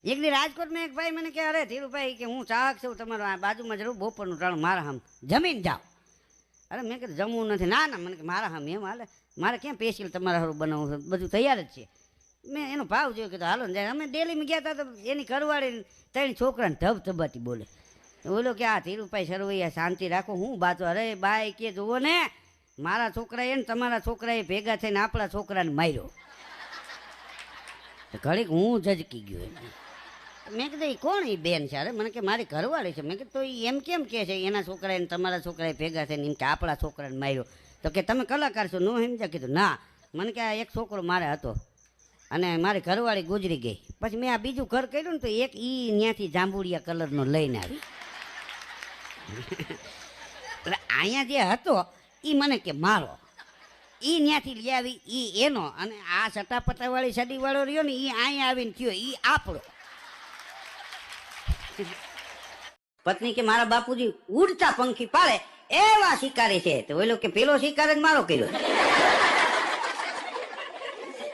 એક દી રાજકોટમાં એક ભાઈ મને કહે, અરે ધીરુભાઈ કે હું ચાહક છું તમારો, આ બાજુમાં જ રહું, બપોરનું ટાણું મારા હામ જમીન જાઓ. અરે મેં કીધું જમવું નથી. ના ના, મને કે મારા હામ એમ હાલે, મારે ક્યાં સ્પેશિયલ તમારા હારું બનાવવું છે, બધું તૈયાર જ છે. મેં એનો ભાવ જોયો, કીધું હાલો ને જાય. અમે ડેલીમાં ગયા હતા તો એની ઘરવાળી 3 છોકરાને ધબધબાટી બોલે. બોલો કે આ ધીરુભાઈ સરવૈયા શાંતિ રાખો, હું બાતો. અરે બાઈ કે જુઓ ને, મારા છોકરાએ ને તમારા છોકરાએ ભેગા થઈને આપણા છોકરાને માર્યો. ઘડીક હું ઝજકી ગયો એમ. મેં કીધું એ કોણ એ બેન છે? અરે મને કે મારી ઘરવાળી છે. મેં કીધું તો એમ કેમ કે છે એના છોકરાએ ને તમારા છોકરાએ ભેગા થઈને એમ કે આપણા છોકરાને માર્યો? તો કે તમે કલાકાર છો, નો સમજ્યા? કીધું ના. મને કે આ એક છોકરો મારે હતો અને મારી ઘરવાળી ગુજરી ગઈ. પછી મેં આ બીજું ઘર કર્યું ને તો એક ઈ ત્યાંથી જાંબુડિયા કલરનો લઈને આવી. એટલે અહીંયા જે હતો એ મને કે મારો, એ ત્યાંથી લઈ આવી એ એનો, અને આ સટાપટાવાળી સડીવાળો રહ્યો ને એ અહીંયા આવીને થયો એ આપણો. પત્ની કે મારા બાપુજી ઉડતા પંખી પાડે એવા શિકારી છે. તો ઓલો કે પેલો શિકાર જ મારો કર્યો.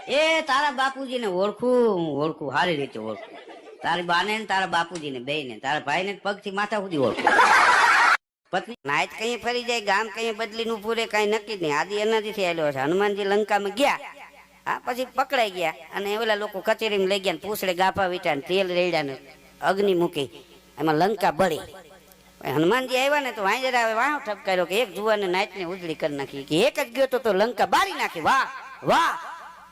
એ તારા બાપુજીને ઓળખું સારી રીતે ઓળખું. તારી બાને ને તારા બાપુજીને બેયને, તારા ભાઈને પગથી માથા સુધી ઓળખું. પત્ની નાઈટ કઈ ફરી જાય, ગામ કઈ બદલીને ઉભું રહે, કઈ નક્કી જ નહીં. આદિ એનાથી આવેલો છે. હનુમાનજી લંકામાં ગયા, હા, પછી પકડાઈ ગયા અને ઓલા લોકો કચેરીમાં લઈ ગયા, પૂછડે ગાફા વીટા તેલ રેડ્યા ને અગ્નિ મૂકી, એમાં લંકા બળી. હનુમાનજી આવ્યા ને તો વાંજરા આવે વાહ ઠપકાર્યો કે એક જુવાને નાઈટને ઉજળી કરી નાખી, કે એક જ ગયો તો લંકા બાળી નાખી. વાહ વાહ,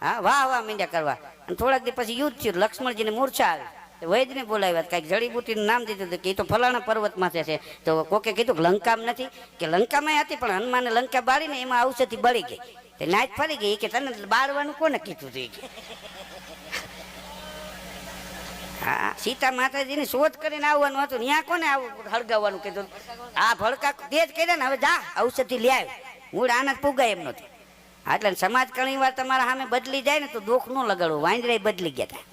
હા, વાહ વાહ મીંડ્યા કરવા. અને થોડાક દી પછી યુદ્ધ થયું, લક્ષ્મણજીને મૂર્છા આવી. વૈદને બોલાવ્યા, કાંઈક જડીબુટીનું નામ દીધું હતું કે એ તો ફલાણા પર્વતમાં છે. તો કોકે કીધું કે લંકામાં નથી, કે લંકામાં હતી પણ હનુમાને લંકા બાળીને એમાં ઔષધિ બળી ગઈ. તે નાઈટ ફરી ગઈ કે તને બાળવાનું કોને કીધું હતું? હા, સીતા માતાજીની શોધ કરીને આવવાનું હતું, ત્યાં કોને આવું હળગાવવાનું કીધું? આ ભડકા તે જ કર્યા ને, હવે જા ઔષધિ લે આવ્યો. મૂળ આનંદ પુગાય એમ નથી. એટલે સમાજ ઘણી વાર તમારા સામે બદલી જાય ને તો દુઃખ ન લગાડવું. વાંદરા બદલી ગયા હતા.